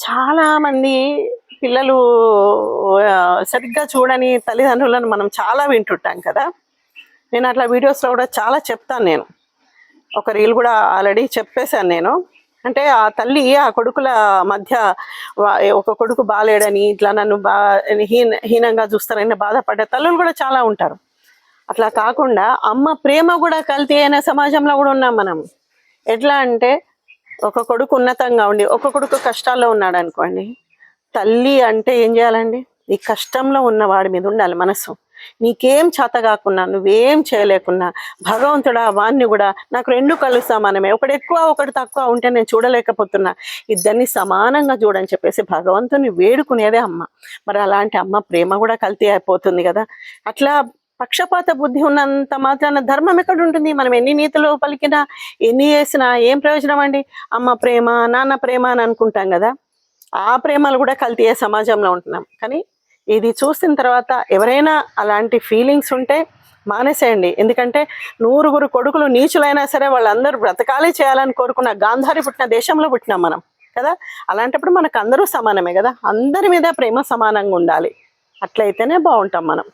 చాలా మంది పిల్లలు సరిగ్గా చూడని తల్లిదండ్రులను మనం చాలా వింటుంటాం కదా. నేను అట్లా వీడియోస్లో కూడా చాలా చెప్తాను. నేను ఒక రీల్ కూడా ఆల్రెడీ చెప్పేశాను నేను. అంటే ఆ తల్లి ఆ కొడుకుల మధ్య ఒక కొడుకు బాలేడని ఇట్లా నన్ను హీనంగా చూస్తారని బాధపడ్డ తల్లులు కూడా చాలా ఉంటారు. అట్లా కాకుండా అమ్మ ప్రేమ కూడా కల్తీ అయిన సమాజంలో కూడా ఉన్నాం మనం. ఎట్లా అంటే ఒక కొడుకు ఉన్నతంగా ఉండి ఒక కొడుకు కష్టాల్లో ఉన్నాడు అనుకోండి, తల్లి అంటే ఏం చేయాలండి? ఈ కష్టంలో ఉన్న వాడి మీద ఉండాలి మనసు. నీకేం చేత కాకున్నా, నువ్వేం చేయలేకున్నా, భగవంతుడా వాణ్ణి కూడా నాకు రెండు కళ్ళు సమానమే, ఒకటి ఎక్కువ ఒకటి తక్కువ ఉంటే నేను చూడలేకపోతున్నా, ఇద్దరిని సమానంగా చూడని చెప్పేసి భగవంతుని వేడుకునేదే అమ్మ. మరి అలాంటి అమ్మ ప్రేమ కూడా కల్తీ అయిపోతుంది కదా. అట్లా పక్షపాత బుద్ధి ఉన్నంత మాత్రాన ధర్మం ఎక్కడ ఉంటుంది? మనం ఎన్ని నీతులు పలికినా ఎన్ని చేసినా ఏం ప్రయోజనం అండి? అమ్మ ప్రేమ నాన్న ప్రేమ అని అనుకుంటాం కదా. ఆ ప్రేమలు కూడా కల్తీ అయ్యే సమాజంలో ఉంటున్నాం. కానీ ఇది చూసిన తర్వాత ఎవరైనా అలాంటి ఫీలింగ్స్ ఉంటే మానేసేయండి. ఎందుకంటే 100 కొడుకులు నీచులైనా సరే వాళ్ళందరూ బ్రతకాలి చేయాలని కోరుకున్న గాంధారి పుట్టిన దేశంలో పుట్టినాం మనం కదా. అలాంటప్పుడు మనకు అందరూ సమానమే కదా. అందరి మీద ప్రేమ సమానంగా ఉండాలి. అట్లయితేనే బాగుంటాం మనం.